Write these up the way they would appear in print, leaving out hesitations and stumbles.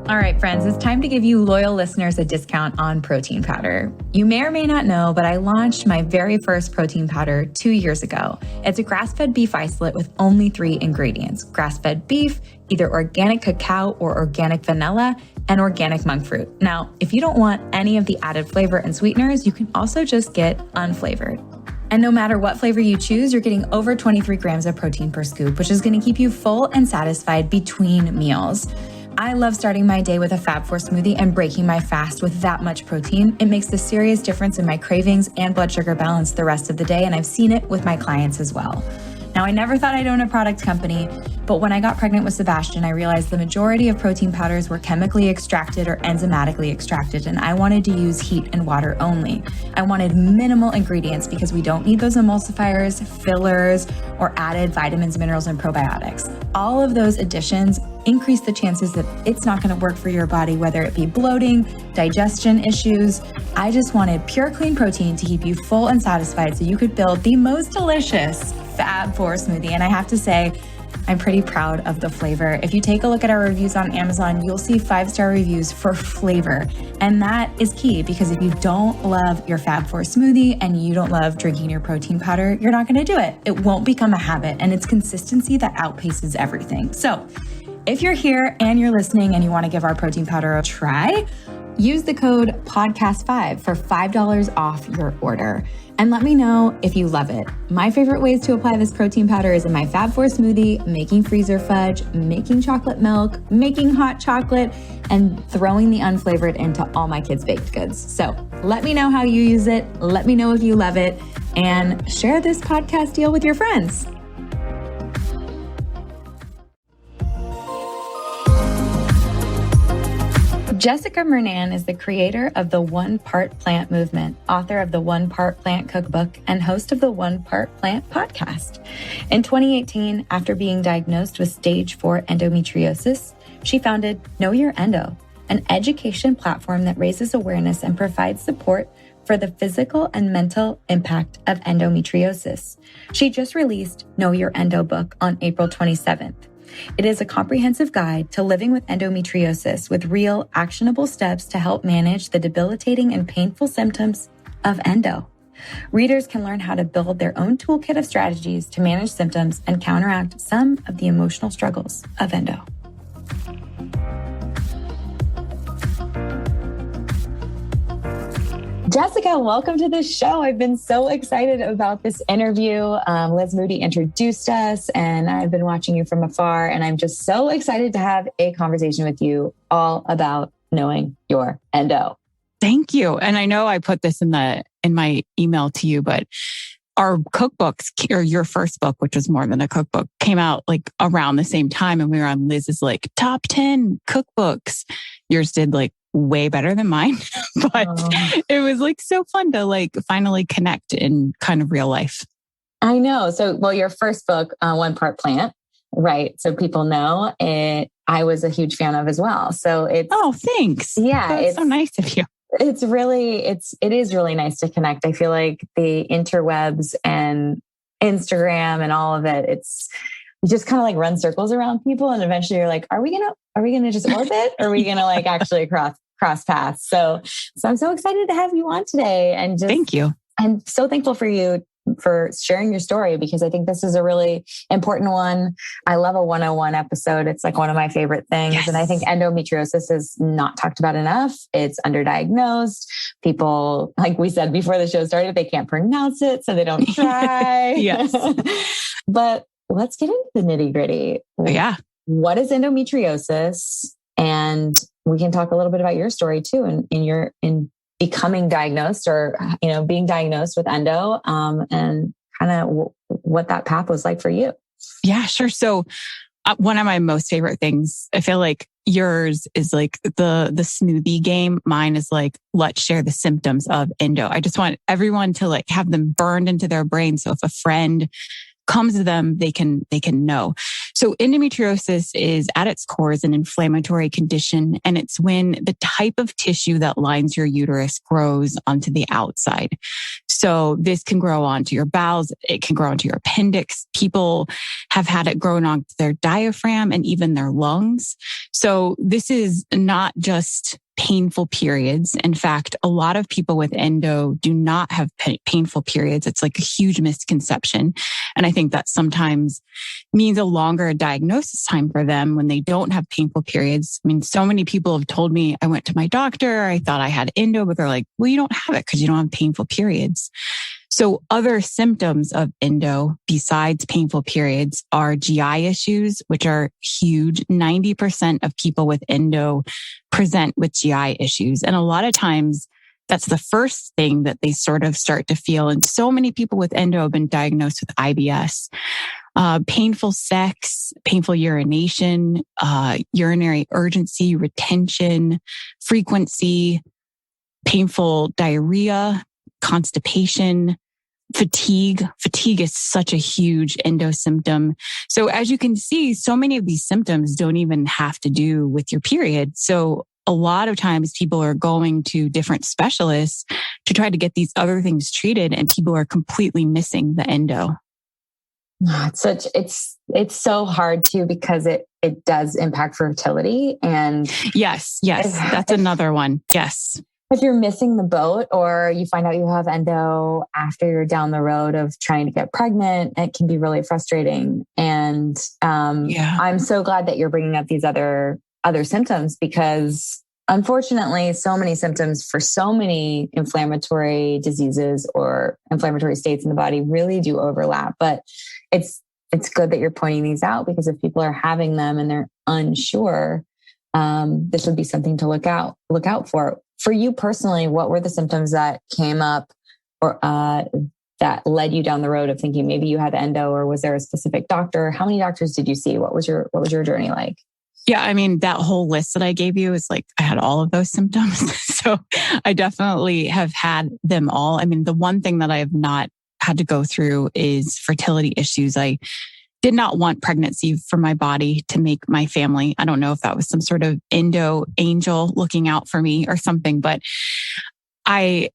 All right, friends, it's time to give you loyal listeners a discount on protein powder. You may or may not know, but I launched my very first protein powder 2 years ago. It's a grass-fed beef isolate with only 3 ingredients: grass-fed beef, either organic cacao or organic vanilla, and organic monk fruit. Now, if you don't want any of the added flavor and sweeteners, you can also just get unflavored. And no matter what flavor you choose, you're getting over 23 grams of protein per scoop, which is going to keep you full and satisfied between meals. I love starting my day with a Fab4 smoothie and breaking my fast with that much protein. It makes a serious difference in my cravings and blood sugar balance the rest of the day, and I've seen it with my clients as well. Now, I never thought I'd own a product company, but when I got pregnant with Sebastian, I realized the majority of protein powders were chemically extracted or enzymatically extracted, and I wanted to use heat and water only. I wanted minimal ingredients because we don't need those emulsifiers, fillers, or added vitamins, minerals, and probiotics. All of those additions increase the chances that it's not going to work for your body, whether it be bloating, digestion issues. I just wanted pure, clean protein to keep you full and satisfied so you could build the most delicious Fab4 smoothie. And I have to say, I'm pretty proud of the flavor. If you take a look at our reviews on Amazon, you'll see 5-star reviews for flavor. And that is key, because if you don't love your Fab4 smoothie and you don't love drinking your protein powder, you're not going to do it. It won't become a habit, and it's consistency that outpaces everything. So if you're here and you're listening and you want to give our protein powder a try, use the code PODCAST5 for $5 off your order. And let me know if you love it. My favorite ways to apply this protein powder is in my Fab4 smoothie, making freezer fudge, making chocolate milk, making hot chocolate, and throwing the unflavored into all my kids' baked goods. So let me know how you use it. Let me know if you love it, and share this podcast deal with your friends. Jessica Murnane is the creator of the One Part Plant movement, author of the One Part Plant cookbook, and host of the One Part Plant podcast. In 2018, after being diagnosed with stage 4 endometriosis, she founded Your Endo, an education platform that raises awareness and provides support for the physical and mental impact of endometriosis. She just released Your Endo book on April 27th. It is a comprehensive guide to living with endometriosis with real, actionable steps to help manage the debilitating and painful symptoms of endo. Readers can learn how to build their own toolkit of strategies to manage symptoms and counteract some of the emotional struggles of endo. Jessica, welcome to the show. I've been so excited about this interview. Liz Moody introduced us, and I've been watching you from afar, and I'm just so excited to have a conversation with you all about knowing your endo. Thank you. And I know I put this in my email to you, but our cookbooks, or your first book, which was more than a cookbook, came out like around the same time, and we were on Liz's like top 10 cookbooks. Yours did like way better than mine, but it was like so fun to like finally connect in kind of real life. I know. So, well, your first book, One Part Plant, right? So people know it. I was a huge fan of as well. So it's thanks. Yeah, it's so nice of you. It is really nice to connect. I feel like the interwebs and Instagram and all of it, you just kind of like run circles around people, and eventually you're like, are we gonna just orbit, or are we gonna like actually cross paths? So I'm so excited to have you on today, and just thank you. I'm so thankful for you for sharing your story, because I think this is a really important one. I love a 101 episode. It's like one of my favorite things. Yes. And I think endometriosis is not talked about enough. It's underdiagnosed. People, like we said before the show started, they can't pronounce it, so they don't try. Yes. But let's get into the nitty gritty. Yeah. What is endometriosis? And we can talk a little bit about your story too, in becoming diagnosed, or, being diagnosed with endo, and kind of what that path was like for you. Yeah, sure. So one of my most favorite things, I feel like yours is like the smoothie game. Mine is like, let's share the symptoms of endo. I just want everyone to like have them burned into their brain. So if a friend comes to them, they can know. So endometriosis is at its core is an inflammatory condition, and it's when the type of tissue that lines your uterus grows onto the outside. So this can grow onto your bowels. It can grow onto your appendix. People have had it grown onto their diaphragm and even their lungs. So this is not just painful periods. In fact, a lot of people with endo do not have painful periods. It's like a huge misconception. And I think that sometimes means a longer diagnosis time for them when they don't have painful periods. I mean, so many people have told me, I went to my doctor, I thought I had endo, but they're like, well, you don't have it because you don't have painful periods. So other symptoms of endo besides painful periods are GI issues, which are huge. 90% of people with endo present with GI issues. And a lot of times that's the first thing that they sort of start to feel. And so many people with endo have been diagnosed with IBS. Painful sex, painful urination, urinary urgency, retention, frequency, painful diarrhea, constipation, fatigue. Fatigue is such a huge endo symptom. So as you can see, so many of these symptoms don't even have to do with your period. So a lot of times people are going to different specialists to try to get these other things treated, and people are completely missing the endo. It's so hard too, because it does impact fertility. And yes, that's another one. Yes. If you're missing the boat, or you find out you have endo after you're down the road of trying to get pregnant, it can be really frustrating. And I'm so glad that you're bringing up these other symptoms, because unfortunately, so many symptoms for so many inflammatory diseases or inflammatory states in the body really do overlap. But it's good that you're pointing these out, because if people are having them and they're unsure, this would be something to look out for. For you personally, what were the symptoms that came up or that led you down the road of thinking maybe you had endo, or was there a specific doctor? How many doctors did you see? What was your journey like? Yeah, I mean, that whole list that I gave you is like, I had all of those symptoms. So I definitely have had them all. I mean, the one thing that I have not had to go through is fertility issues. I did not want pregnancy for my body to make my family. I don't know if that was some sort of endo angel looking out for me or something, but I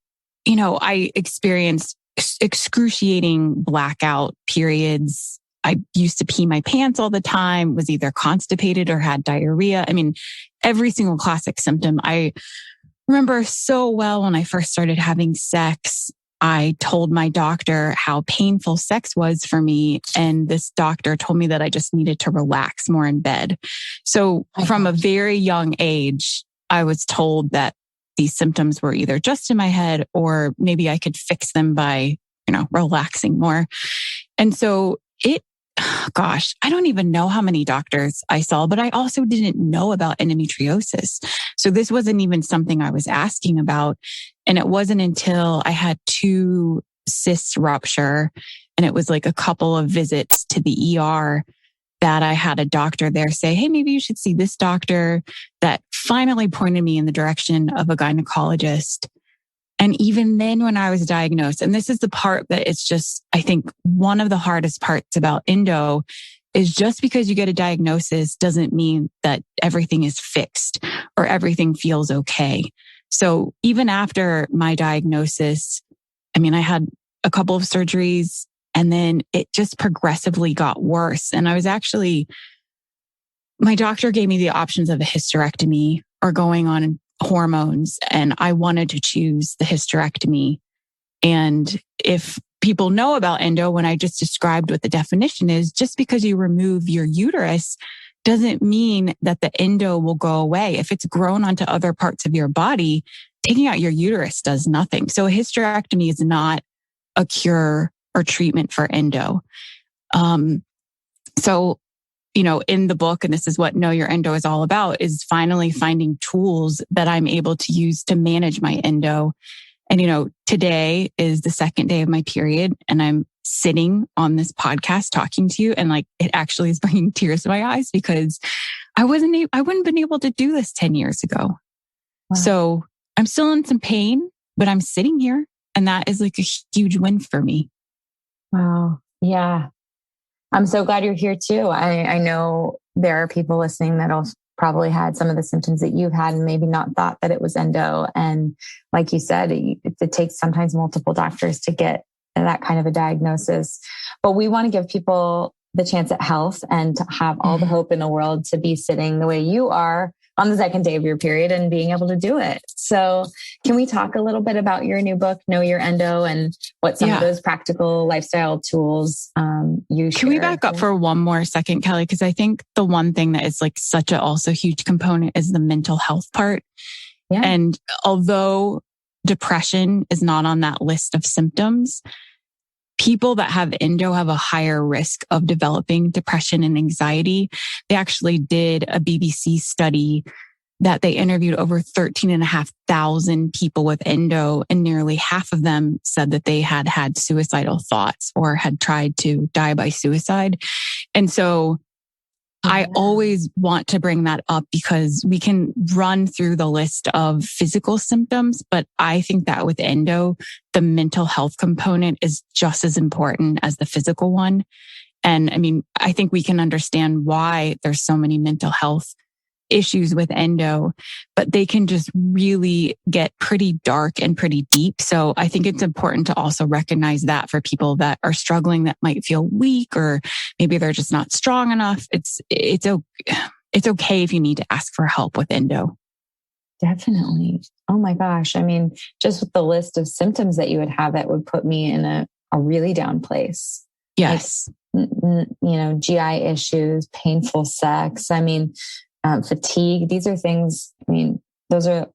experienced excruciating blackout periods. I used to pee my pants all the time, was either constipated or had diarrhea. I mean, every single classic symptom. I remember so well when I first started having sex, I told my doctor how painful sex was for me. And this doctor told me that I just needed to relax more in bed. So from a very young age, I was told that these symptoms were either just in my head, or maybe I could fix them by, relaxing more. And so I don't even know how many doctors I saw, but I also didn't know about endometriosis. So this wasn't even something I was asking about. And it wasn't until I had 2 cysts rupture, and it was like a couple of visits to the ER, that I had a doctor there say, hey, maybe you should see this doctor, that finally pointed me in the direction of a gynecologist. And even then, when I was diagnosed, and this is the part that it's just, I think one of the hardest parts about endo is just because you get a diagnosis doesn't mean that everything is fixed or everything feels okay. So even after my diagnosis, I mean, I had a couple of surgeries, and then it just progressively got worse. And my doctor gave me the options of a hysterectomy or going on hormones, and I wanted to choose the hysterectomy. And if people know about endo, when I just described what the definition is, just because you remove your uterus doesn't mean that the endo will go away. If it's grown onto other parts of your body, taking out your uterus does nothing. So a hysterectomy is not a cure or treatment for endo. In the book, and this is what Know Your Endo is all about, is finally finding tools that I'm able to use to manage my endo. And, today is the second day of my period, and I'm sitting on this podcast talking to you, and it actually is bringing tears to my eyes, because I wouldn't have been able to do this 10 years ago. Wow. So I'm still in some pain, but I'm sitting here, and that is like a huge win for me. Wow. Yeah. I'm so glad you're here too. I know there are people listening that also probably had some of the symptoms that you've had and maybe not thought that it was endo. And like you said, it takes sometimes multiple doctors to get that kind of a diagnosis. But we want to give people the chance at health and to have all the hope in the world to be sitting the way you are on the second day of your period and being able to do it. So can we talk a little bit about your new book, Know Your Endo, and what some of those practical lifestyle tools you share? Can we back up for one more second, Kelly? Because I think the one thing that is like such a also huge component is the mental health part. Yeah. And although depression is not on that list of symptoms, people that have endo have a higher risk of developing depression and anxiety. They actually did a BBC study that they interviewed over 13,500 people with endo, and nearly half of them said that they had had suicidal thoughts or had tried to die by suicide. And so I always want to bring that up because we can run through the list of physical symptoms, but I think that with endo, the mental health component is just as important as the physical one. And I mean, I think we can understand why there's so many mental health issues with endo, but they can just really get pretty dark and pretty deep. So I think it's important to also recognize that for people that are struggling, that might feel weak, or maybe they're just not strong enough. It's okay if you need to ask for help with endo. Definitely. Oh my gosh. I mean, just with the list of symptoms that you would have, that would put me in a really down place. Yes. Like, GI issues, painful sex. I mean, fatigue. These are things, I mean, those are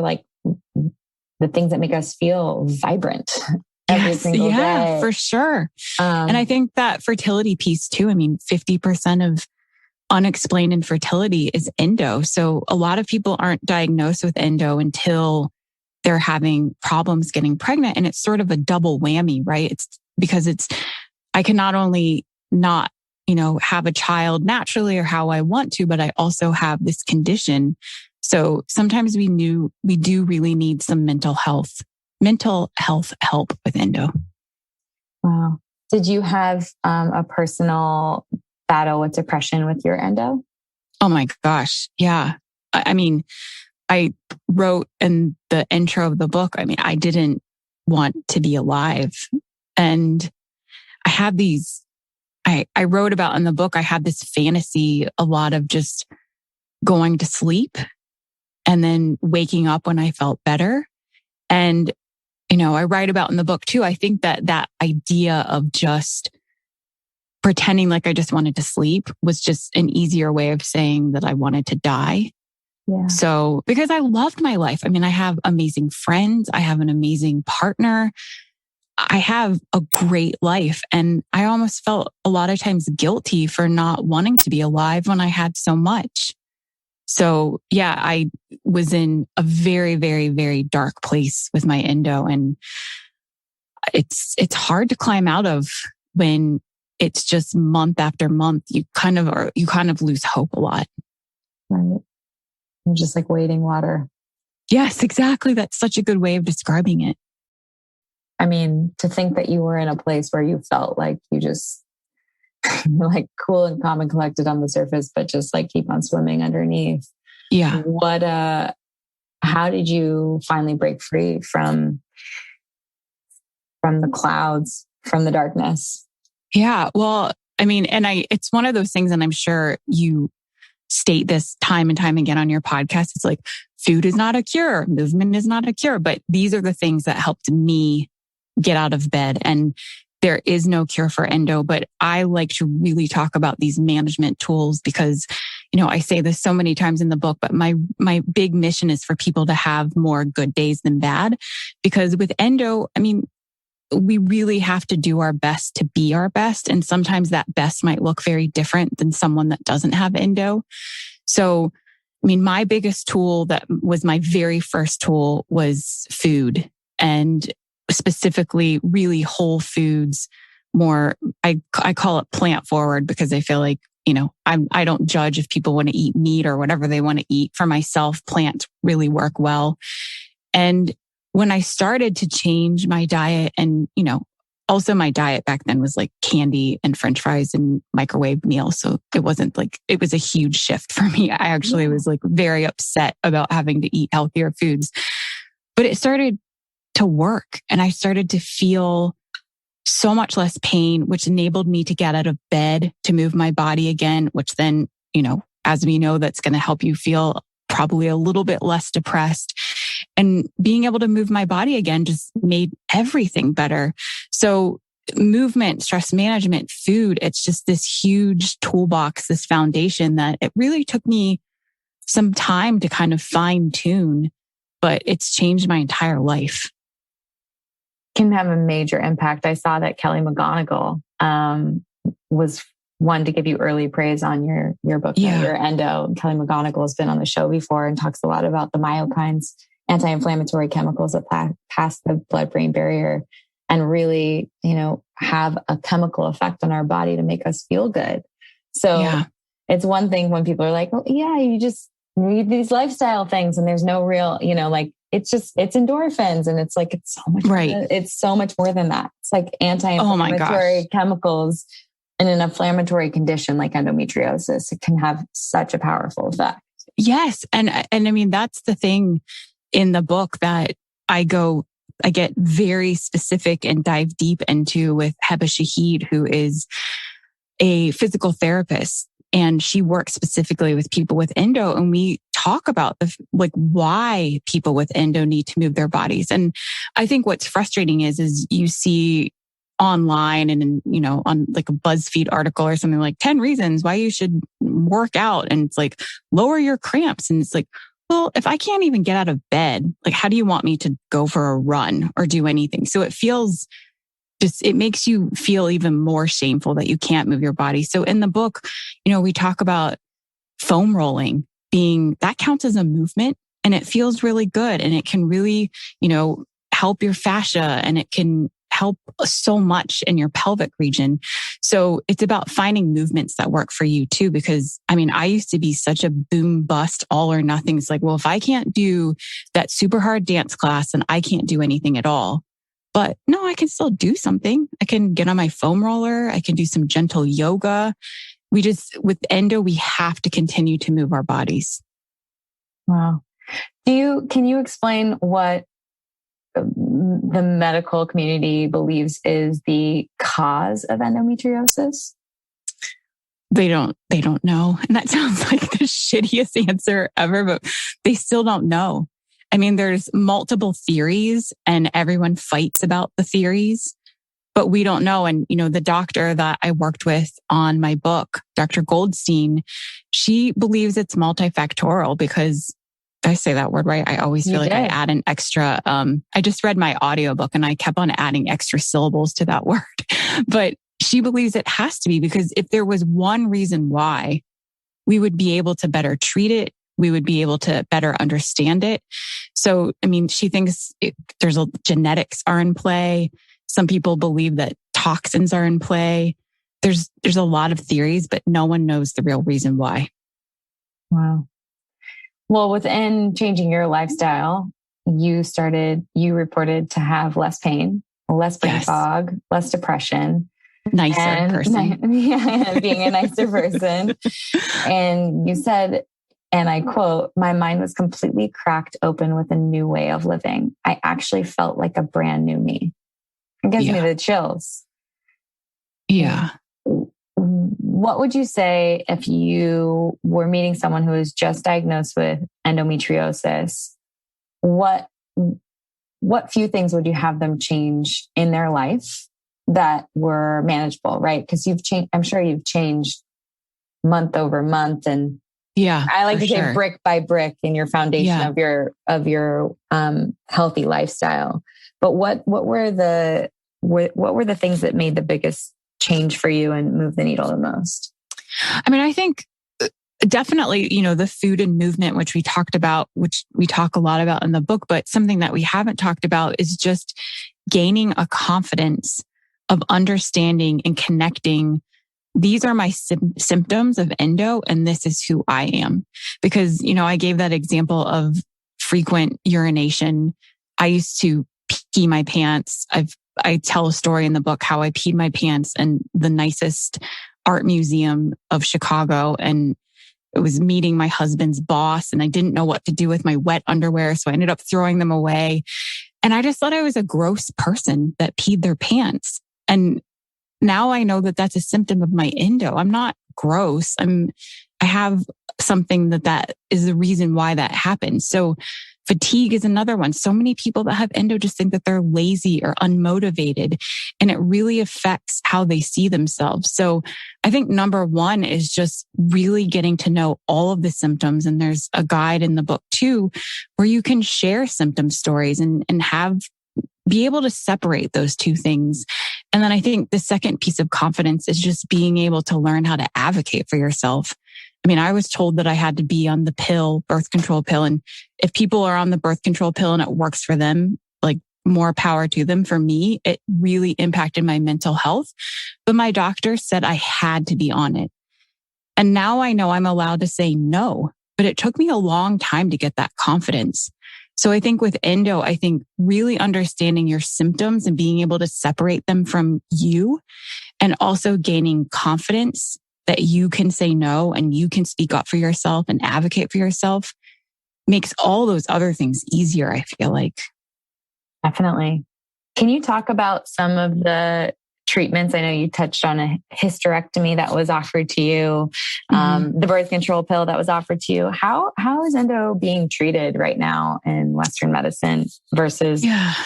like the things that make us feel vibrant every single day. Yeah, for sure. And I think that fertility piece too, I mean, 50% of unexplained infertility is endo. So a lot of people aren't diagnosed with endo until they're having problems getting pregnant. And it's sort of a double whammy, right? It's because I can not only not have a child naturally or how I want to, but I also have this condition. So sometimes we do really need some mental health help with endo. Wow. Did you have a personal battle with depression with your endo? Oh my gosh. Yeah. I mean, I wrote in the intro of the book, I mean, I didn't want to be alive. And I had I wrote about in the book, I had this fantasy a lot of just going to sleep and then waking up when I felt better. And, I write about in the book too, I think that idea of just pretending like I just wanted to sleep was just an easier way of saying that I wanted to die. Yeah. So, because I loved my life. I mean, I have amazing friends. I have an amazing partner. I have a great life, and I almost felt a lot of times guilty for not wanting to be alive when I had so much. So yeah, I was in a very, very, very dark place with my endo, and it's hard to climb out of when it's just month after month. You kind of lose hope a lot. Right. You're just like wading water. Yes, exactly. That's such a good way of describing it. I mean, to think that you were in a place where you felt like you just like cool and calm and collected on the surface, but just like keep on swimming underneath. Yeah. How did you finally break free from the clouds, from the darkness? Yeah. Well, I mean, it's one of those things, and I'm sure you state this time and time again on your podcast. It's like, food is not a cure. Movement is not a cure. But these are the things that helped me get out of bed. And there is no cure for endo, but I like to really talk about these management tools because, I say this so many times in the book, but my big mission is for people to have more good days than bad. Because with endo, I mean, we really have to do our best to be our best. And sometimes that best might look very different than someone that doesn't have endo. So, I mean, my biggest tool, that was my very first tool, was food, and specifically really whole foods. More, I call it plant forward, because I feel like, I don't judge if people want to eat meat or whatever they want to eat. For myself, plants really work well. And when I started to change my diet, and, also my diet back then was like candy and French fries and microwave meals. So it wasn't like, it was a huge shift for me. I actually was like very upset about having to eat healthier foods, but it started to work, and I started to feel so much less pain, which enabled me to get out of bed to move my body again, which then, as we know, that's going to help you feel probably a little bit less depressed. And being able to move my body again just made everything better. So movement, stress management, food, it's just this huge toolbox, this foundation that it really took me some time to kind of fine tune, but it's changed my entire life. Can have a major impact. I saw that Kelly McGonigal was one to give you early praise on your book, Your Endo. Kelly McGonigal has been on the show before and talks a lot about the myokines, anti-inflammatory chemicals that pass the blood-brain barrier and really, have a chemical effect on our body to make us feel good. So it's one thing when people are like, well, you just read these lifestyle things and there's no real, it's endorphins. And it's like, it's so much, it's so much more than that. It's like anti-inflammatory chemicals in an inflammatory condition like endometriosis. It can have such a powerful effect. Yes. And I mean, that's the thing in the book that I get very specific and dive deep into with Heba Shahid, who is a physical therapist. And she works specifically with people with endo. And we talk about why people with endo need to move their bodies. And I think what's frustrating is you see online and, on like a BuzzFeed article or something like 10 reasons why you should work out. And it's like, lower your cramps. And it's like, well, if I can't even get out of bed, like, how do you want me to go for a run or do anything? So it makes you feel even more shameful that you can't move your body. So in the book, we talk about foam rolling that counts as a movement and it feels really good. And it can really, help your fascia and it can help so much in your pelvic region. So it's about finding movements that work for you too, because I used to be such a boom bust, all or nothing. It's like, well, if I can't do that super hard dance class, then I can't do anything at all. But no, I can still do something. I can get on my foam roller. I can do some gentle yoga. With endo, we have to continue to move our bodies. Wow. Can you explain what the medical community believes is the cause of endometriosis? They don't know. And that sounds like the shittiest answer ever, but they still don't know. There's multiple theories and everyone fights about the theories, but we don't know. And, the doctor that I worked with on my book, Dr. Goldstein, she believes it's multifactorial because, did I say that word right? I always feel like I add an extra, I just read my audiobook and I kept on adding extra syllables to that word, but she believes it has to be because if there was one reason why, we would be able to better treat it. We would be able to better understand it. So, she thinks genetics are in play. Some people believe that toxins are in play. There's a lot of theories, but no one knows the real reason why. Wow. Well, within changing your lifestyle, you reported to have less pain, less brain fog, less depression. Nicer person. Being a nicer person. And you said, and I quote, "My mind was completely cracked open with a new way of living. I actually felt like a brand new me." It gives me the chills. Yeah. What would you say if you were meeting someone who is just diagnosed with endometriosis? What few things would you have them change in their life that were manageable, right? Because I'm sure you've changed month over month, and I like to say brick by brick in your foundation of your healthy lifestyle. But what were the things that made the biggest change for you and move the needle the most? I think definitely, the food and movement, which we talked about, which we talk a lot about in the book, but something that we haven't talked about is just gaining a confidence of understanding and connecting. These are my symptoms of endo, and this is who I am. Because, I gave that example of frequent urination. I used to pee my pants. I tell a story in the book how I peed my pants in the nicest art museum of Chicago. And it was meeting my husband's boss, and I didn't know what to do with my wet underwear. So I ended up throwing them away. And I just thought I was a gross person that peed their pants. And now I know that that's a symptom of my endo. I'm not gross. I have something that is the reason why that happens. So fatigue is another one. So many people that have endo just think that they're lazy or unmotivated, and it really affects how they see themselves. So I think number one is just really getting to know all of the symptoms. And there's a guide in the book too, where you can share symptom stories and be able to separate those two things. And then I think the second piece of confidence is just being able to learn how to advocate for yourself. I mean, I was told that I had to be on the birth control pill. And if people are on the birth control pill and it works for them, like, more power to them. For me, it really impacted my mental health. But my doctor said I had to be on it. And now I know I'm allowed to say no, but it took me a long time to get that confidence. So I think with endo, I think really understanding your symptoms and being able to separate them from you, and also gaining confidence that you can say no and you can speak up for yourself and advocate for yourself, makes all those other things easier, I feel like. Definitely. Can you talk about some of the treatments? I know you touched on a hysterectomy that was offered to you, the birth control pill that was offered to you. How is endo being treated right now in Western medicine versus,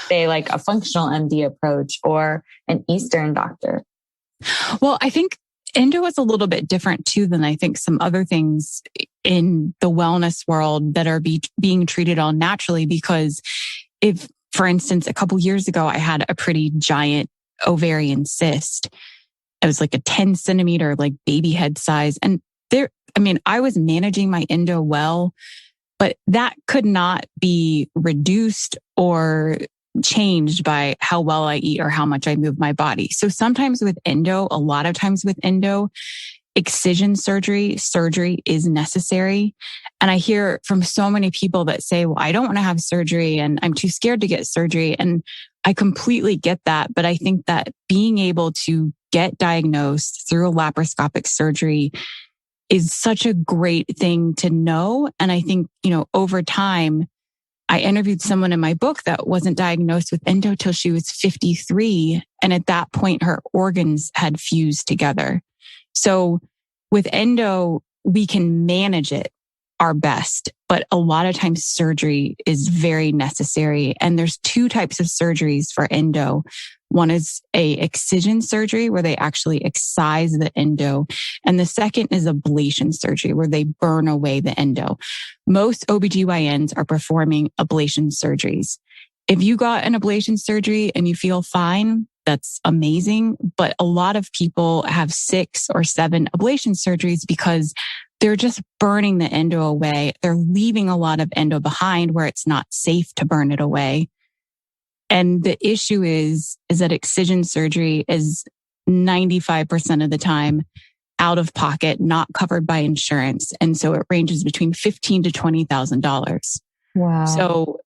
say, like a functional MD approach or an Eastern doctor? Well, I think endo is a little bit different too than I think some other things in the wellness world that are being treated all naturally. Because if, for instance, a couple years ago, I had a pretty giant ovarian cyst. It was like a 10 centimeter, like baby head size. And I was managing my endo well, but that could not be reduced or changed by how well I eat or how much I move my body. So sometimes with endo, a lot of times with endo, excision surgery is necessary. And I hear from so many people that say, well, I don't want to have surgery and I'm too scared to get surgery. And I completely get that. But I think that being able to get diagnosed through a laparoscopic surgery is such a great thing to know. And I think, over time, I interviewed someone in my book that wasn't diagnosed with endo till she was 53. And at that point, her organs had fused together. So with endo, we can manage it our best, but a lot of times surgery is very necessary. And there's two types of surgeries for endo. One is a excision surgery where they actually excise the endo. And the second is ablation surgery where they burn away the endo. Most OBGYNs are performing ablation surgeries. If you got an ablation surgery and you feel fine, that's amazing. But a lot of people have 6 or 7 ablation surgeries because they're just burning the endo away. They're leaving a lot of endo behind where it's not safe to burn it away. And the issue is that excision surgery is 95% of the time out of pocket, not covered by insurance. And so it ranges between $15,000 to $20,000. Wow. So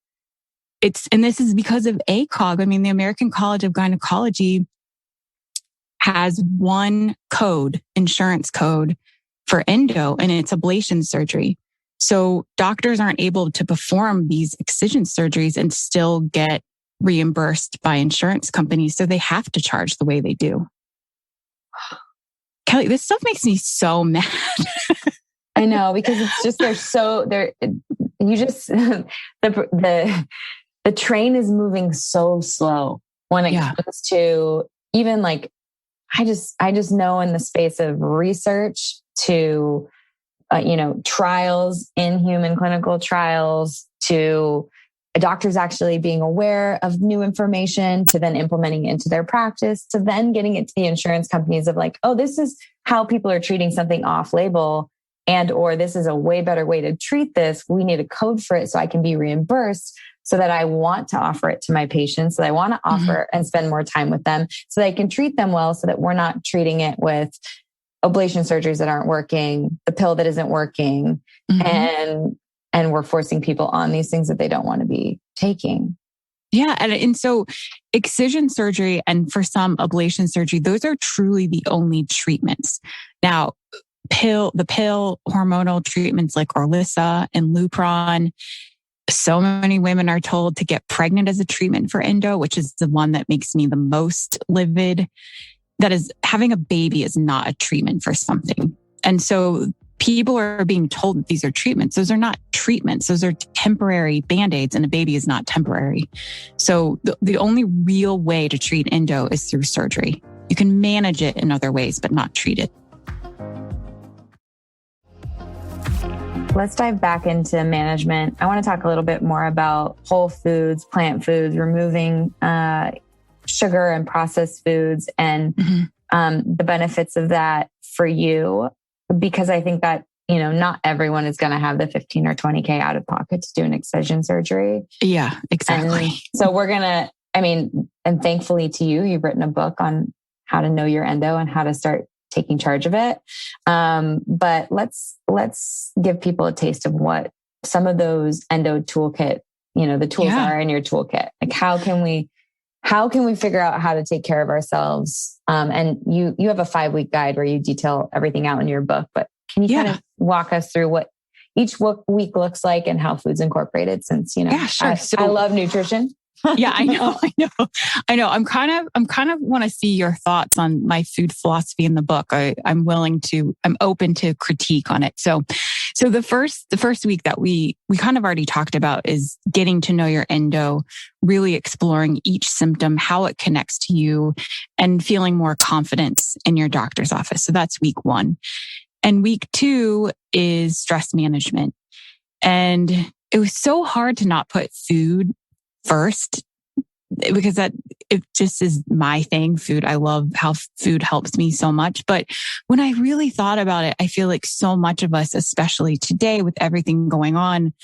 and this is because of ACOG. I mean, the American College of Gynecology has one insurance code for endo, and it's ablation surgery. So doctors aren't able to perform these excision surgeries and still get reimbursed by insurance companies. So they have to charge the way they do. Kelly, this stuff makes me so mad. I know, because it's just, the train is moving so slow when it comes to even like, I just know in the space of research to, trials in human clinical trials, to doctors actually being aware of new information, to then implementing it into their practice, to then getting it to the insurance companies of like, oh, this is how people are treating something off label, or this is a way better way to treat this. We need a code for it so I can be reimbursed, so that I want to offer it to my patients, so that I want to offer and spend more time with them, so that I can treat them well, so that we're not treating it with ablation surgeries that aren't working, the pill that isn't working, and we're forcing people on these things that they don't want to be taking. Yeah. And so excision surgery and for some ablation surgery, those are truly the only treatments. Now, the pill hormonal treatments like Orlissa and Lupron, So many women are told to get pregnant as a treatment for endo, which is the one that makes me the most livid. That is, having a baby is not a treatment for something. And so people are being told that these are treatments. Those are not treatments. Those are temporary Band-Aids, and a baby is not temporary. So the only real way to treat endo is through surgery. You can manage it in other ways, but not treat it. Let's dive back into management. I want to talk a little bit more about whole foods, plant foods, removing sugar and processed foods, and the benefits of that for you. Because I think that, not everyone is going to have the 15 or 20K out of pocket to do an excision surgery. Yeah, exactly. And so we're going to, and thankfully to you, you've written a book on how to know your endo and how to start taking charge of it. But let's give people a taste of what some of those endo toolkit, the tools are in your toolkit. Like how can we figure out how to take care of ourselves? And you have a 5-week guide where you detail everything out in your book, but can you kind of walk us through what each week looks like and how food's incorporated, since, sure. I love nutrition. Yeah, I know. I'm kind of want to see your thoughts on my food philosophy in the book. I'm open to critique on it. So the first week that we kind of already talked about is getting to know your endo, really exploring each symptom, how it connects to you, and feeling more confidence in your doctor's office. So that's week 1. And week 2 is stress management. And it was so hard to not put food first, because it just is my thing. Food. I love how food helps me so much. But when I really thought about it, I feel like so much of us, especially today with everything going on,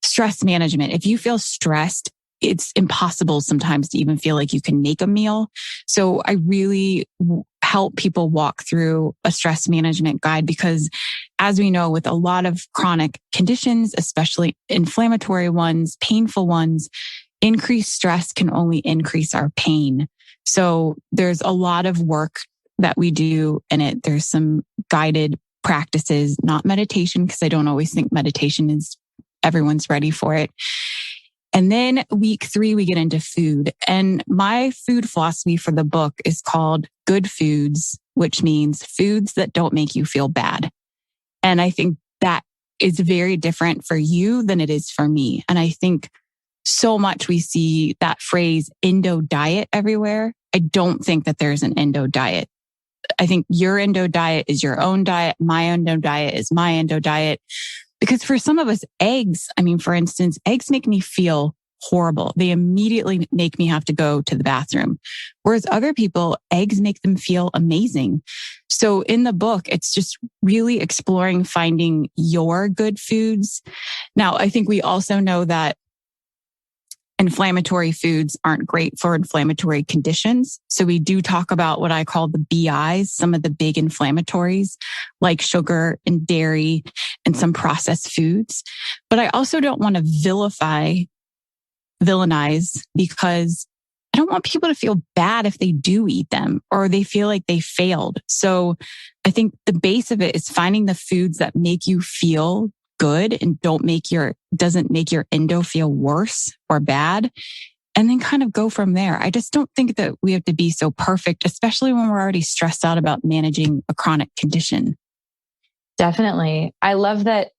stress management. If you feel stressed, it's impossible sometimes to even feel like you can make a meal. So I really help people walk through a stress management guide, because as we know, with a lot of chronic conditions, especially inflammatory ones, painful ones, increased stress can only increase our pain. So there's a lot of work that we do in it. There's some guided practices, not meditation, because I don't always think meditation is everyone's ready for it. And then week 3, we get into food. And my food philosophy for the book is called Good Foods, which means foods that don't make you feel bad. And I think that is very different for you than it is for me. And I think so much we see that phrase endo diet everywhere. I don't think that there's an endo diet. I think your endo diet is your own diet. My endo diet is my endo diet. Because for some of us, for instance, eggs make me feel horrible. They immediately make me have to go to the bathroom. Whereas other people, eggs make them feel amazing. So in the book, it's just really exploring finding your good foods. Now, I think we also know that inflammatory foods aren't great for inflammatory conditions. So we do talk about what I call the BIs, some of the big inflammatories like sugar and dairy and some processed foods. But I also don't want to villainize, because I don't want people to feel bad if they do eat them or they feel like they failed. So I think the base of it is finding the foods that make you feel good and doesn't make your endo feel worse or bad, and then kind of go from there. I just don't think that we have to be so perfect, especially when we're already stressed out about managing a chronic condition. Definitely. I love that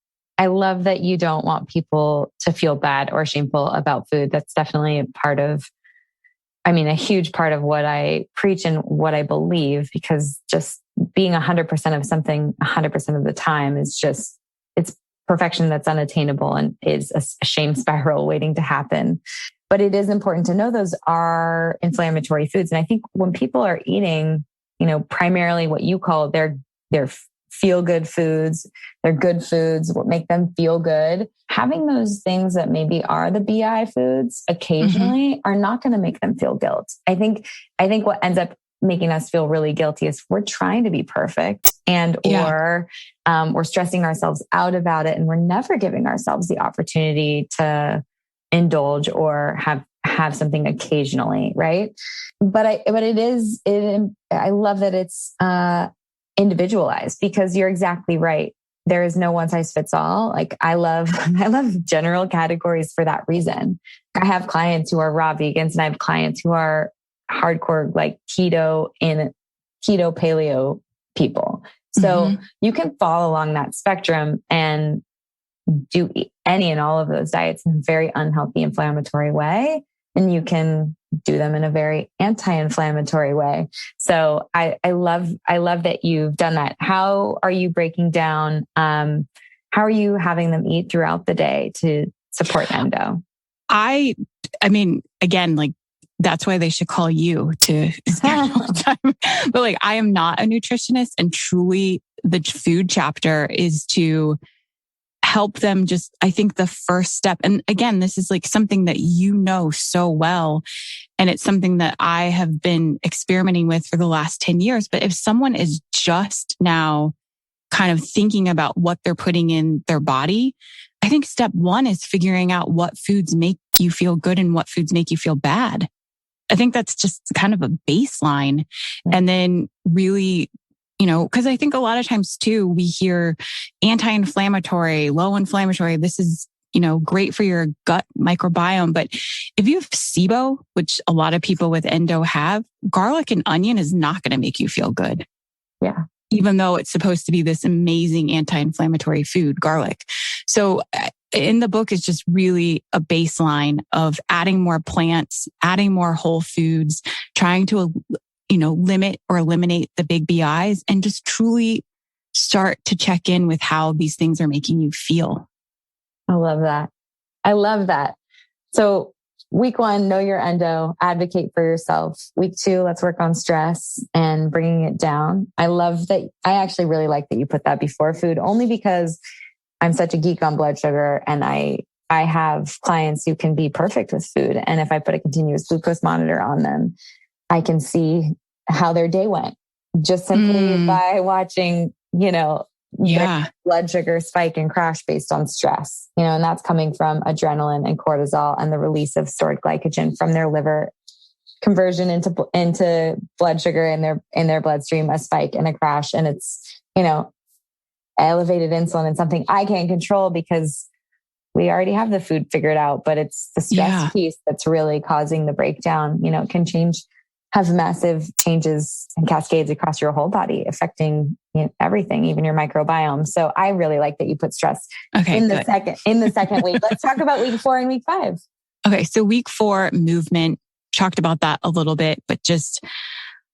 you don't want people to feel bad or shameful about food. That's definitely a huge part of what I preach and what I believe, because just being 100% of something 100% of the time is just, it's perfection that's unattainable and is a shame spiral waiting to happen. But it is important to know those are inflammatory foods. And I think when people are eating, primarily what you call their feel-good foods, they're good foods, what make them feel good, having those things that maybe are the BI foods occasionally are not going to make them feel guilt. I think what ends up making us feel really guilty is we're trying to be perfect or we're stressing ourselves out about it, and we're never giving ourselves the opportunity to indulge or have something occasionally, right? But I love that it's individualized, because you're exactly right. there is no one size fits all. Like I love general categories for that reason. I have clients who are raw vegans and I have clients who are hardcore, like keto and keto paleo people. So you can fall along that spectrum and do any and all of those diets in a very unhealthy, inflammatory way. And you can do them in a very anti-inflammatory way. So I love that you've done that. How are you breaking down? How are you having them eat throughout the day to support endo? I mean, again, like that's why they should call you to schedule time. But like, I am not a nutritionist, and truly the food chapter is to help them just, I think the first step. And again, this is like something that you know so well. And it's something that I have been experimenting with for the last 10 years. But if someone is just now kind of thinking about what they're putting in their body, I think step one is figuring out what foods make you feel good and what foods make you feel bad. I think that's just kind of a baseline. And then really, you know, because I think a lot of times too, we hear anti-inflammatory, low inflammatory. This is, you know, great for your gut microbiome. But if you have SIBO, which a lot of people with endo have, garlic and onion is not going to make you feel good. Yeah. Even though it's supposed to be this amazing anti-inflammatory food, garlic. So in the book is just really a baseline of adding more plants, adding more whole foods, trying to, you know, limit or eliminate the big BIs, and just truly start to check in with how these things are making you feel. I love that. I love that. So week 1, know your endo, advocate for yourself. Week 2, let's work on stress and bringing it down. I love that. I actually really like that you put that before food, only because I'm such a geek on blood sugar, and I have clients who can be perfect with food. And if I put a continuous glucose monitor on them, I can see how their day went just simply by watching, you know, their blood sugar spike and crash based on stress, you know, and that's coming from adrenaline and cortisol and the release of stored glycogen from their liver, conversion into blood sugar in their bloodstream, a spike and a crash. And it's, you know, elevated insulin and something I can't control because we already have the food figured out, but it's the stress piece that's really causing the breakdown. You know, it can have massive changes and cascades across your whole body, affecting, you know, everything, even your microbiome. So I really like that you put stress in the second week. Let's talk about week 4 and week 5. Okay. So week 4, movement, talked about that a little bit, but just,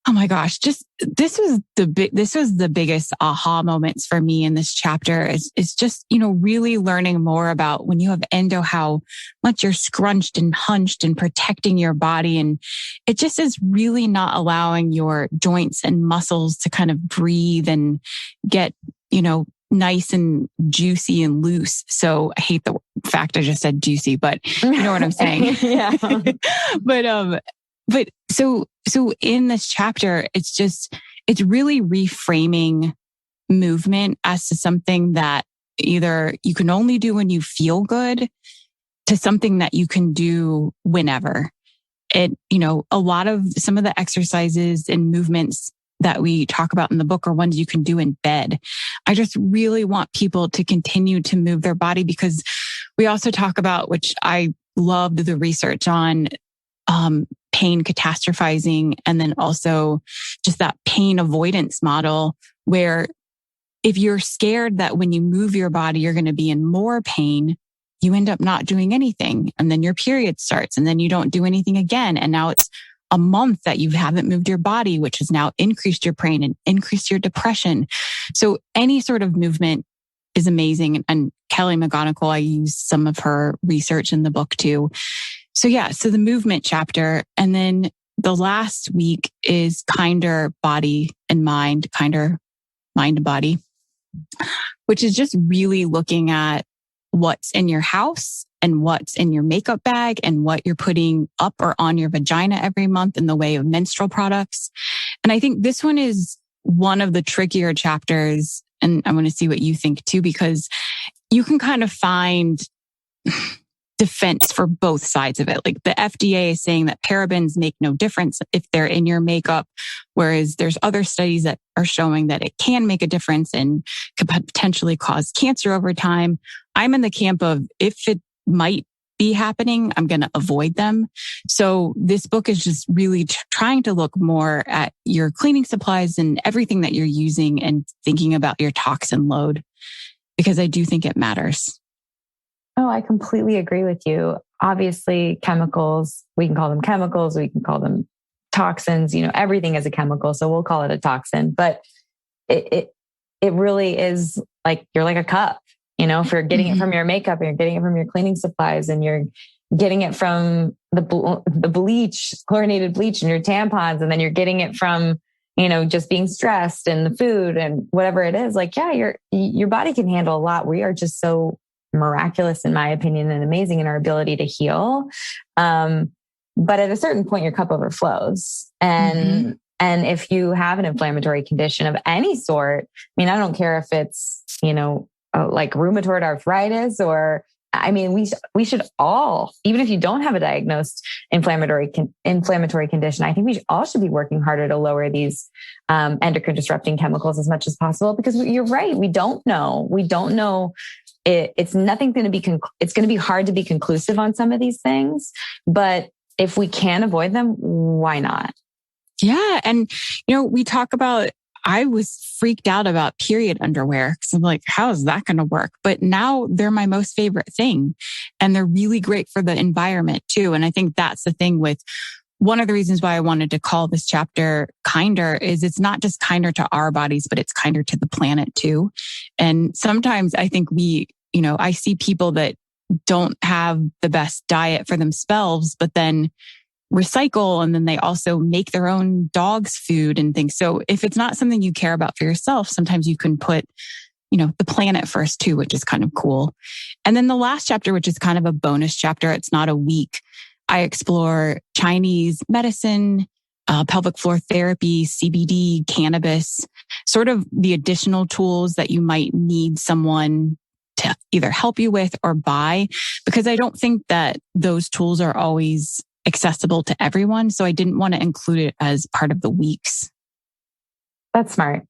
oh my gosh, just this was the biggest aha moments for me in this chapter is just, you know, really learning more about when you have endo, how much you're scrunched and hunched and protecting your body. And it just is really not allowing your joints and muscles to kind of breathe and get, you know, nice and juicy and loose. So I hate the fact I just said juicy, but you know what I'm saying? Yeah. But so in this chapter, it's really reframing movement as to something that either you can only do when you feel good to something that you can do whenever. It, you know, a lot of some of the exercises and movements that we talk about in the book are ones you can do in bed. I just really want people to continue to move their body, because we also talk about, which I loved the research on, pain catastrophizing, and then also just that pain avoidance model, where if you're scared that when you move your body, you're going to be in more pain, you end up not doing anything. And then your period starts, and then you don't do anything again. And now it's a month that you haven't moved your body, which has now increased your pain and increased your depression. So any sort of movement is amazing. And Kelly McGonigal, I use some of her research in the book too. So the movement chapter. And then the last week is kinder body and mind, kinder mind and body, which is just really looking at what's in your house and what's in your makeup bag and what you're putting up or on your vagina every month in the way of menstrual products. And I think this one is one of the trickier chapters. And I want to see what you think too, because you can kind of find defense for both sides of it. Like the FDA is saying that parabens make no difference if they're in your makeup, whereas there's other studies that are showing that it can make a difference and could potentially cause cancer over time. I'm in the camp of if it might be happening, I'm going to avoid them. So this book is just really trying to look more at your cleaning supplies and everything that you're using and thinking about your toxin load, because I do think it matters. Oh, I completely agree with you. Obviously, chemicals, we can call them chemicals, we can call them toxins, everything is a chemical. So we'll call it a toxin, but it really is like, you're like a cup, if you're getting it from your makeup and you're getting it from your cleaning supplies and you're getting it from the bleach, chlorinated bleach in your tampons. And then you're getting it from, just being stressed and the food and whatever it is. Like, yeah, your body can handle a lot. We are just so miraculous, in my opinion, and amazing in our ability to heal. But at a certain point, your cup overflows. And if you have an inflammatory condition of any sort, I don't care if it's, like rheumatoid arthritis or, we should all, even if you don't have a diagnosed inflammatory condition, I think we all should be working harder to lower these endocrine disrupting chemicals as much as possible, because you're right. We don't know. It's nothing going to be, it's going to be hard to be conclusive on some of these things, but if we can avoid them, why not? Yeah. And, we talk about, I was freaked out about period underwear because I'm like, how is that going to work? But now they're my most favorite thing and they're really great for the environment too. And I think that's the thing with one of the reasons why I wanted to call this chapter Kinder is it's not just kinder to our bodies, but it's kinder to the planet too. And sometimes I think I see people that don't have the best diet for themselves, but then recycle and then they also make their own dog's food and things. So if it's not something you care about for yourself, sometimes you can put, the planet first too, which is kind of cool. And then the last chapter, which is kind of a bonus chapter, it's not a week. I explore Chinese medicine, pelvic floor therapy, CBD, cannabis, sort of the additional tools that you might need someone to either help you with or buy, because I don't think that those tools are always accessible to everyone. So I didn't want to include it as part of the weeks. That's smart.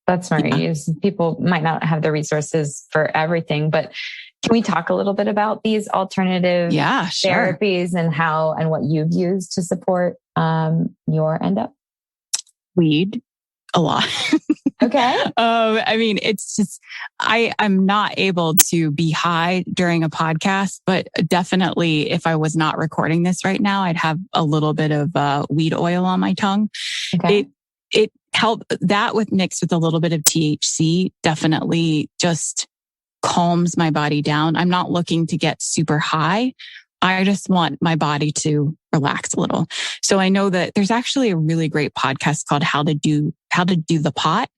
Yeah. People might not have the resources for everything, but can we talk a little bit about these alternative therapies and how and what you've used to support your endo? Weed. A lot. Okay. It's just, I'm not able to be high during a podcast, but definitely if I was not recording this right now, I'd have a little bit of weed oil on my tongue. Okay. It helped that with mixed with a little bit of THC, definitely just calms my body down. I'm not looking to get super high. I just want my body to relax a little. So I know that there's actually a really great podcast called How to Do the Pot.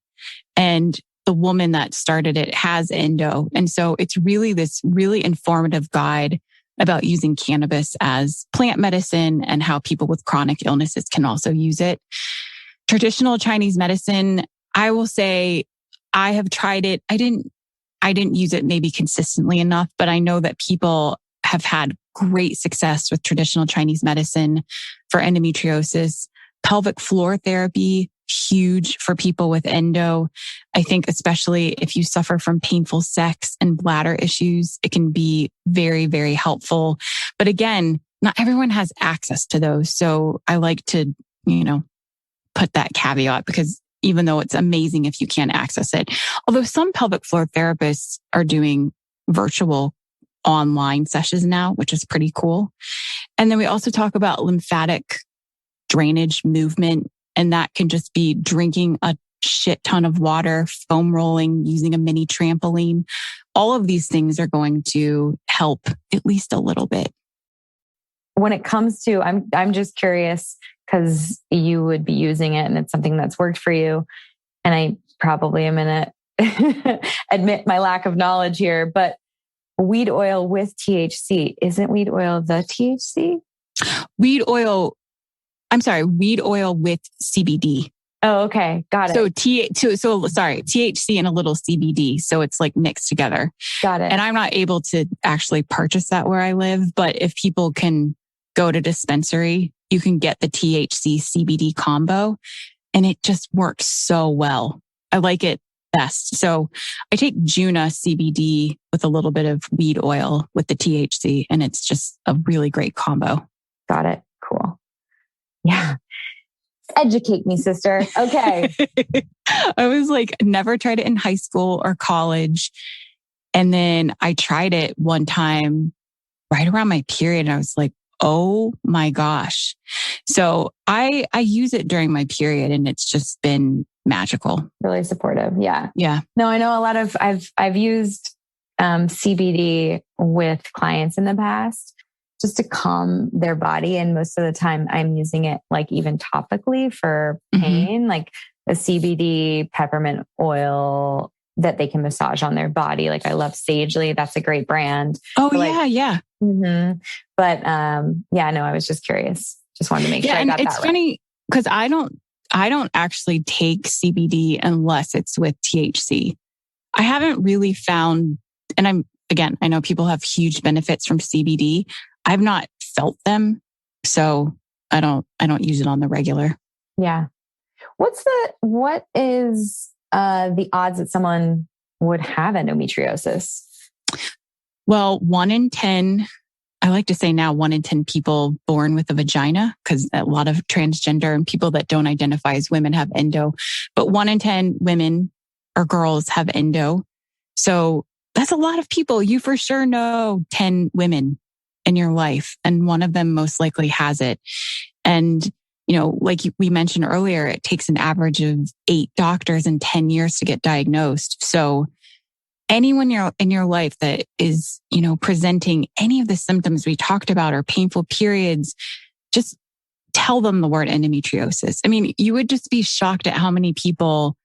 And the woman that started it has endo. And so it's really this really informative guide about using cannabis as plant medicine and how people with chronic illnesses can also use it. Traditional Chinese medicine, I will say I have tried it. I didn't use it maybe consistently enough, but I know that people have had great success with traditional Chinese medicine for endometriosis. Pelvic floor therapy, huge for people with endo. I think especially if you suffer from painful sex and bladder issues, it can be very, very helpful. But again, not everyone has access to those. So I like to, put that caveat, because even though it's amazing if you can access it, although some pelvic floor therapists are doing virtual online sessions now, which is pretty cool. And then we also talk about lymphatic drainage movement, and that can just be drinking a shit ton of water, foam rolling, using a mini trampoline. All of these things are going to help at least a little bit. When it comes to, I'm just curious because you would be using it and it's something that's worked for you. And I probably am going to admit my lack of knowledge here, but weed oil with THC, isn't weed oil the THC? Weed oil with CBD. Oh, okay. Got it. Sorry, THC and a little CBD. So it's like mixed together. Got it. And I'm not able to actually purchase that where I live, but if people can go to dispensary, you can get the THC CBD combo and it just works so well. I like it best. So I take Juna CBD with a little bit of weed oil with the THC, and it's just a really great combo. Got it. Cool. Yeah. Educate me, sister. Okay. I was like, never tried it in high school or college. And then I tried it one time right around my period. And I was like, oh my gosh. So I use it during my period and it's just been magical. Really supportive. Yeah. Yeah. No, I know I've used CBD with clients in the past just to calm their body. And most of the time I'm using it like even topically for pain, like a CBD peppermint oil that they can massage on their body. Like I love Sagely. That's a great brand. Oh, yeah. Mm-hmm. But yeah, no, I was just curious. Just wanted to make sure I got that right. It's funny because I don't actually take CBD unless it's with THC. I haven't really found, and I know people have huge benefits from CBD. I've not felt them. So I don't use it on the regular. Yeah. What is the odds that someone would have endometriosis? Well, 1 in 10, I like to say now 1 in 10 people born with a vagina, because a lot of transgender and people that don't identify as women have endo, but 1 in 10 women or girls have endo. So that's a lot of people. You for sure know 10 women in your life, and one of them most likely has it. And like we mentioned earlier, it takes an average of 8 doctors in 10 years to get diagnosed. So anyone in your life that is, presenting any of the symptoms we talked about or painful periods, just tell them the word endometriosis. I mean, you would just be shocked at how many people,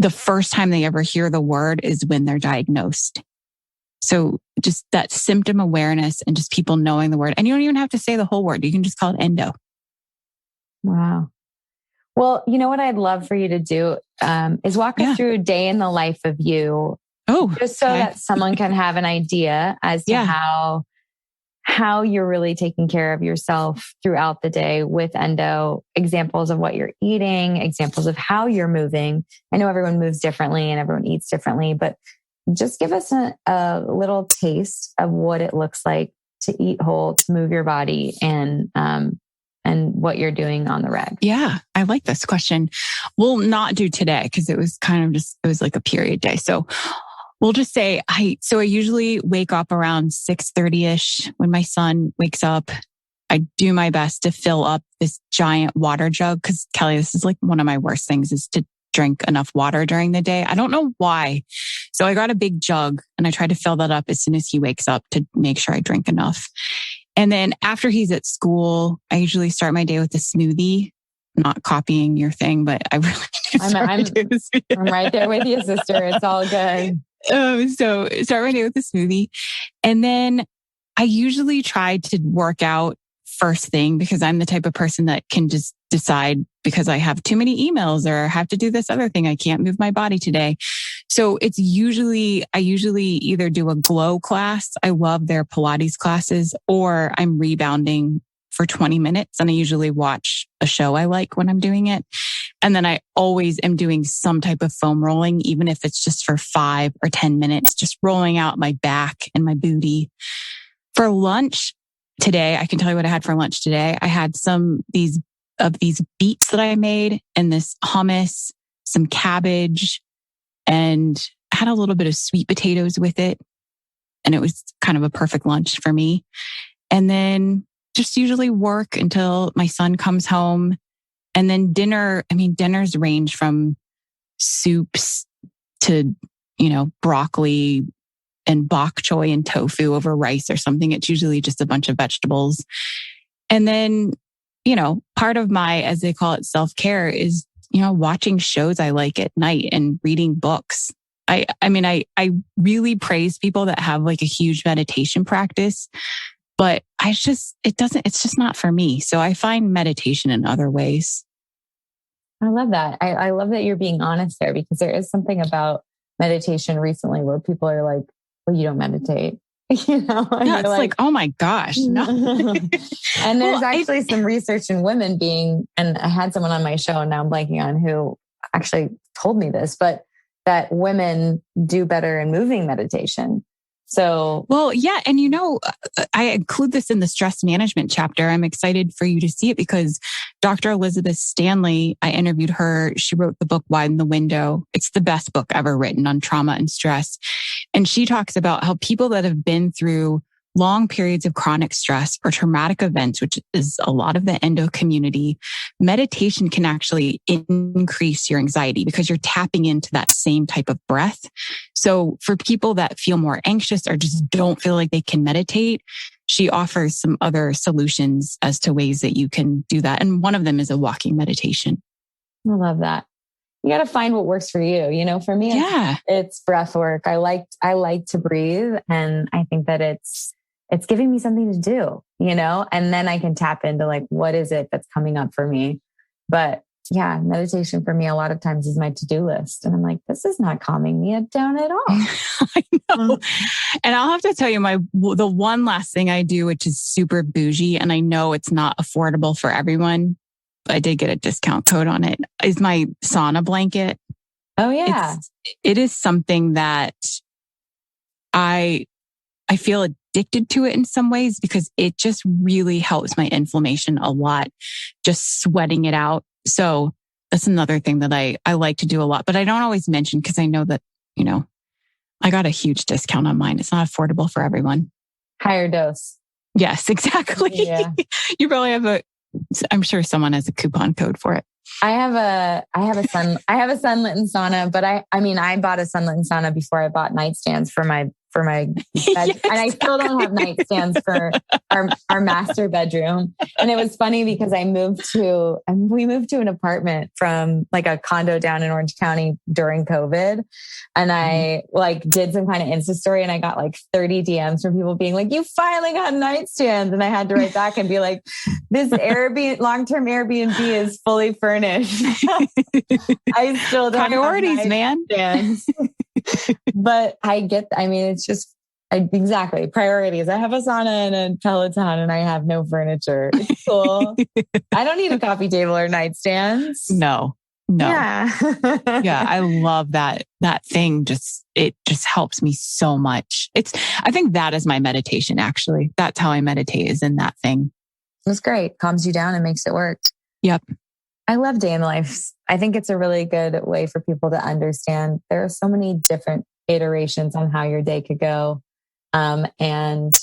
the first time they ever hear the word is when they're diagnosed. So just that symptom awareness and just people knowing the word. And you don't even have to say the whole word. You can just call it endo. Wow. Well, you know what I'd love for you to do is walk us through a day in the life of you. Oh, just so that someone can have an idea as to how you're really taking care of yourself throughout the day with endo, examples of what you're eating, examples of how you're moving. I know everyone moves differently and everyone eats differently, but just give us a little taste of what it looks like to eat whole, to move your body, and what you're doing on the reg. Yeah, I like this question. We'll not do today because it was it was like a period day. So we'll just say I usually wake up around 6:30ish when my son wakes up. I do my best to fill up this giant water jug because Kelly, this is like one of my worst things is to drink enough water during the day. I don't know why. So I got a big jug and I try to fill that up as soon as he wakes up to make sure I drink enough. And then after he's at school, I usually start my day with a smoothie. Not copying your thing, but I really do I'm right there with you, sister. It's all good. So start my day with a smoothie. And then I usually try to work out first thing because I'm the type of person that can just decide because I have too many emails or have to do this other thing. I can't move my body today. So I usually either do a glow class. I love their Pilates classes, or I'm rebounding for 20 minutes. And I usually watch a show I like when I'm doing it. And then I always am doing some type of foam rolling, even if it's just for 5 or 10 minutes, just rolling out my back and my booty. For lunch today, I can tell you what I had for lunch today. I had these beets that I made and this hummus, some cabbage, and I had a little bit of sweet potatoes with it. And it was kind of a perfect lunch for me. And then just usually work until my son comes home. And then dinners range from soups to, broccoli and bok choy and tofu over rice or something. It's usually just a bunch of vegetables. And then, part of my, as they call it, self-care is, watching shows I like at night and reading books. I really praise people that have like a huge meditation practice, but it's just not for me. So I find meditation in other ways. I love that. I love that you're being honest there, because there is something about meditation recently where people are like, well, you don't meditate, and Yeah, you're it's like, oh my gosh, no. And there's actually some research in women and I had someone on my show and now I'm blanking on who actually told me this, but that women do better in moving meditation. So, well, yeah. And I include this in the stress management chapter. I'm excited for you to see it because Dr. Elizabeth Stanley, I interviewed her. She wrote the book Widen the Window. It's the best book ever written on trauma and stress. And she talks about how people that have been through long periods of chronic stress or traumatic events, which is a lot of the endo community, meditation can actually increase your anxiety because you're tapping into that same type of breath. So for people that feel more anxious or just don't feel like they can meditate, she offers some other solutions as to ways that you can do that. And one of them is a walking meditation. I love that. You got to find what works for you. For me, it's breath work. I like to breathe. And I think that it's giving me something to do, and then I can tap into like, what is it that's coming up for me? But yeah, meditation for me a lot of times is my to-do list. And I'm like, this is not calming me down at all. I know. And I'll have to tell you the one last thing I do, which is super bougie, and I know it's not affordable for everyone, but I did get a discount code on it, is my sauna blanket. Oh yeah. It is something that I feel addicted to it in some ways because it just really helps my inflammation a lot, just sweating it out. So that's another thing that I like to do a lot, but I don't always mention because I know that, I got a huge discount on mine. It's not affordable for everyone. Higher dose. Yes, exactly. Yeah. You probably I'm sure someone has a coupon code for it. I have a sunlit sauna, but I bought a sunlit sauna before I bought nightstands for my bed. Yes, and I still don't have nightstands for our master bedroom. And it was funny because we moved to an apartment from like a condo down in Orange County during COVID. And I did some kind of Insta story and I got like 30 DMs from people being like, you finally got nightstands. And I had to write back and be like, this long-term Airbnb is fully furnished. I still don't priorities, have man. But it's just exactly priorities. I have a sauna and a Peloton and I have no furniture. It's cool. I don't need a coffee table or nightstands. No. Yeah. Yeah. I love that thing. It just helps me so much. I think that is my meditation. Actually, that's how I meditate, is in that thing. It's great. Calms you down and makes it work. Yep. I love day in the life. I think it's a really good way for people to understand there are so many different iterations on how your day could go, and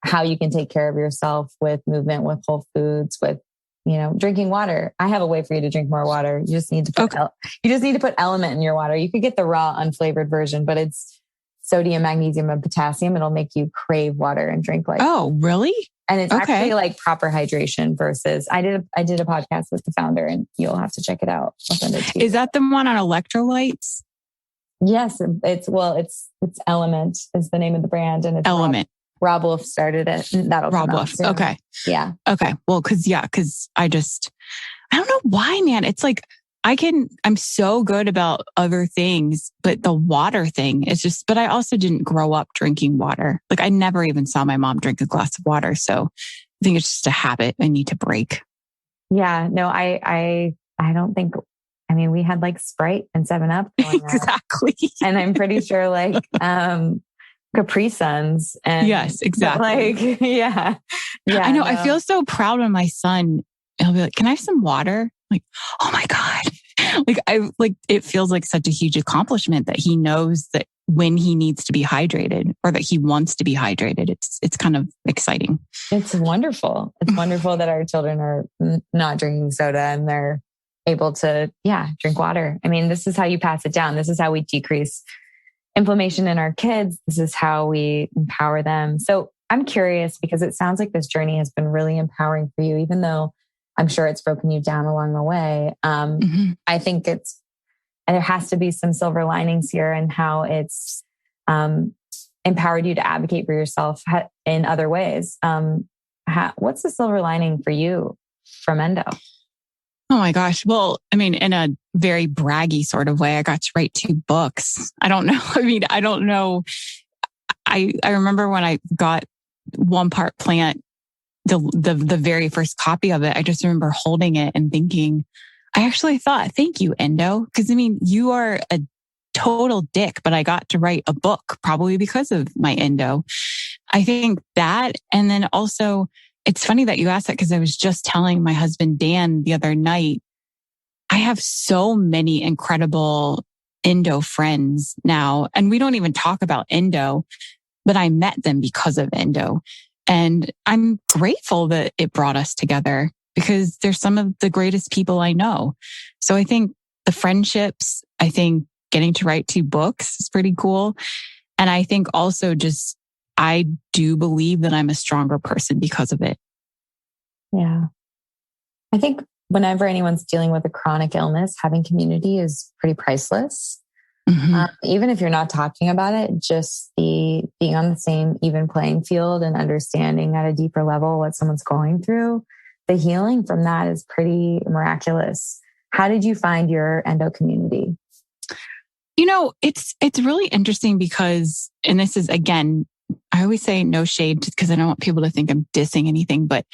how you can take care of yourself with movement, with whole foods, with, drinking water. I have a way for you to drink more water. You just need to put element in your water. You could get the raw unflavored version, but it's sodium, magnesium, and potassium. It'll make you crave water and drink like. Oh, really? And it's actually like proper hydration versus I did a podcast with the founder and you'll have to check it out. I'll send it to you. Is that the one on electrolytes? Yes. It's Element is the name of the brand. And it's Element. Rob Wolf started it. That'll Rob Wolf. Okay. Yeah. Okay. Well, cause I don't know why, man. It's like, I'm so good about other things, but the water thing is but I also didn't grow up drinking water. Like I never even saw my mom drink a glass of water. So I think it's just a habit I need to break. Yeah, no, I don't think, we had like Sprite and 7-Up. Exactly. And I'm pretty sure like, Capri Suns. And yes, exactly. Yeah. I know. No. I feel so proud when my son, he'll be like, can I have some water? Like, oh my God. It feels like such a huge accomplishment that he knows that when he needs to be hydrated or that he wants to be hydrated. It's kind of exciting. It's wonderful. It's wonderful that our children are not drinking soda and they're able to, drink water. This is how you pass it down. This is how we decrease inflammation in our kids. This is how we empower them. So I'm curious because it sounds like this journey has been really empowering for you, even though I'm sure it's broken you down along the way. I think there has to be some silver linings here and how it's empowered you to advocate for yourself in other ways. What's the silver lining for you from Endo? Oh my gosh. Well, I mean, in a very braggy sort of way, I got to write 2 books. I don't know. I mean, I don't know. I remember when I got One Part Plant, the very first copy of it, I just remember holding it and thinking, I actually thought, thank you, Endo. Because I mean, you are a total dick, but I got to write a book probably because of my endo. I think that, and then also, it's funny that you asked that because I was just telling my husband, Dan, the other night, I have so many incredible endo friends now, and we don't even talk about endo, but I met them because of endo. And I'm grateful that it brought us together because they're some of the greatest people I know. So I think the friendships, I think getting to write 2 books is pretty cool. And I think also just, I do believe that I'm a stronger person because of it. Yeah. I think whenever anyone's dealing with a chronic illness, having community is pretty priceless. Mm-hmm. Even if you're not talking about it, just the being on the same even playing field and understanding at a deeper level what someone's going through, the healing from that is pretty miraculous. How did you find your endo community? You know, it's really interesting because, and this is, again, I always say no shade because I don't want people to think I'm dissing anything, but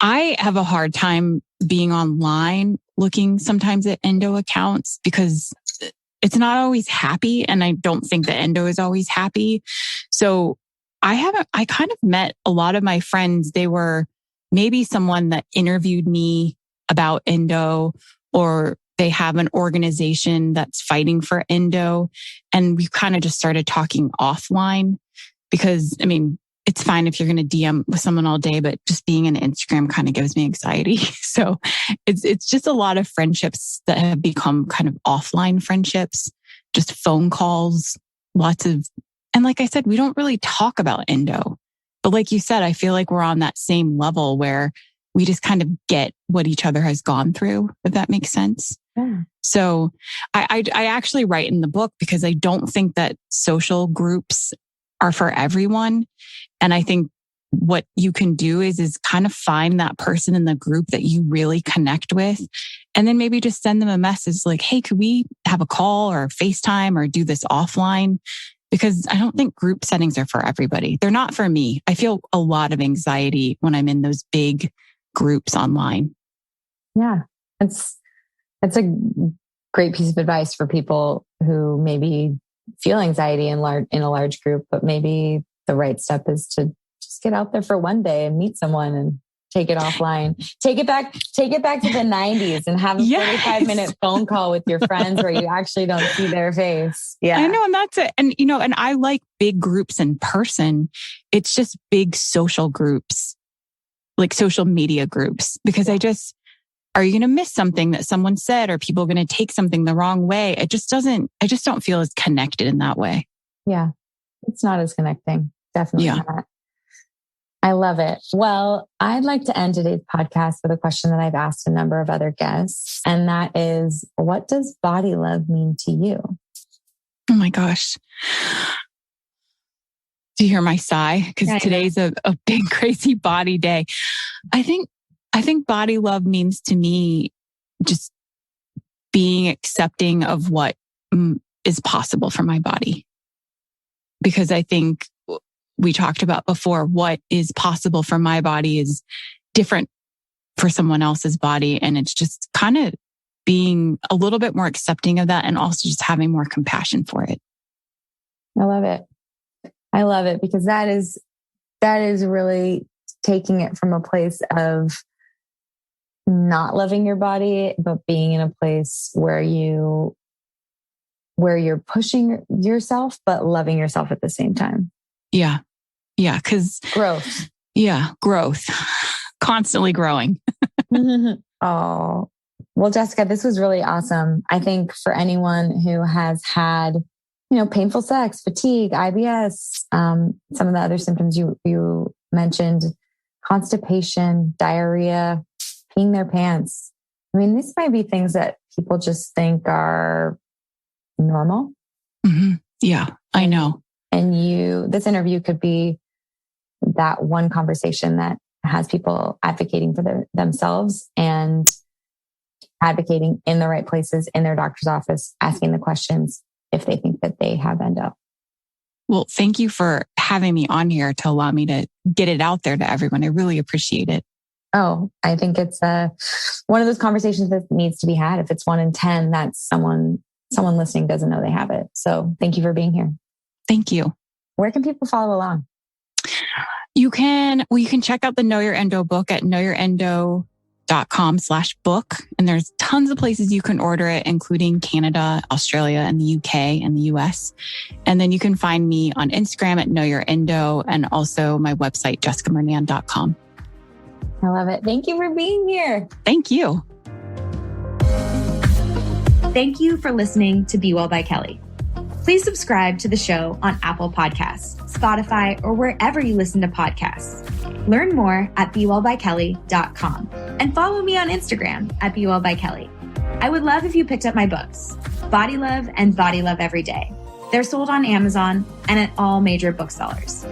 I have a hard time being online looking sometimes at endo accounts because it's not always happy. And I don't think the endo is always happy. So I kind of met a lot of my friends. They were maybe someone that interviewed me about endo, or they have an organization that's fighting for endo. And we kind of just started talking offline because, I mean, it's fine if you're going to DM with someone all day, but just being in Instagram kind of gives me anxiety. So it's just a lot of friendships that have become kind of offline friendships, just phone calls, and like I said, we don't really talk about endo, but like you said, I feel like we're on that same level where we just kind of get what each other has gone through, if that makes sense. Yeah. So I actually write in the book because I don't think that social groups are for everyone. And I think what you can do is kind of find that person in the group that you really connect with. And then maybe just send them a message like, hey, could we have a call or FaceTime or do this offline? Because I don't think group settings are for everybody. They're not for me. I feel a lot of anxiety when I'm in those big groups online. Yeah. It's a great piece of advice for people who maybe feel anxiety in a large group, but maybe the right step is to just get out there for one day and meet someone and take it offline. Take it back to the 90s and have a 45-minute phone call with your friends where you actually don't see their face. Yeah. I know. And that's it. And, and I like big groups in person. It's just big social groups, like social media groups, because are you going to miss something that someone said? Are people going to take something the wrong way? I just don't feel as connected in that way. Yeah. It's not as connecting. Definitely not. I love it. Well, I'd like to end today's podcast with a question that I've asked a number of other guests. And that is, what does body love mean to you? Oh my gosh. Do you hear my sigh? Because today's a big, crazy body day. I think body love means to me just being accepting of what is possible for my body. Because I think we talked about before, what is possible for my body is different for someone else's body. And it's just kind of being a little bit more accepting of that and also just having more compassion for it. I love it. I love it because that is really taking it from a place of not loving your body, but being in a place where you're pushing yourself, but loving yourself at the same time. Yeah. Yeah. Cause growth. Yeah. Growth. Constantly growing. Oh, well, Jessica, this was really awesome. I think for anyone who has had, painful sex, fatigue, IBS, some of the other symptoms you mentioned, constipation, diarrhea, peeing their pants. I mean, these might be things that people just think are normal. Mm-hmm. Yeah, I know. And this interview could be that one conversation that has people advocating for themselves and advocating in the right places in their doctor's office, asking the questions if they think that they have endo. Well, thank you for having me on here to allow me to get it out there to everyone. I really appreciate it. Oh, I think it's one of those conversations that needs to be had. If it's 1 in 10, that's someone listening doesn't know they have it. So thank you for being here. Thank you. Where can people follow along? You can check out the Know Your Endo book at knowyourendo.com/book. And there's tons of places you can order it, including Canada, Australia, and the UK and the US. And then you can find me on Instagram at Know Your Endo and also my website, jessicamurnane.com. I love it. Thank you for being here. Thank you. Thank you for listening to Be Well by Kelly. Please subscribe to the show on Apple Podcasts, Spotify, or wherever you listen to podcasts. Learn more at bewellbykelly.com and follow me on Instagram at bewellbykelly. I would love if you picked up my books, Body Love and Body Love Every Day. They're sold on Amazon and at all major booksellers.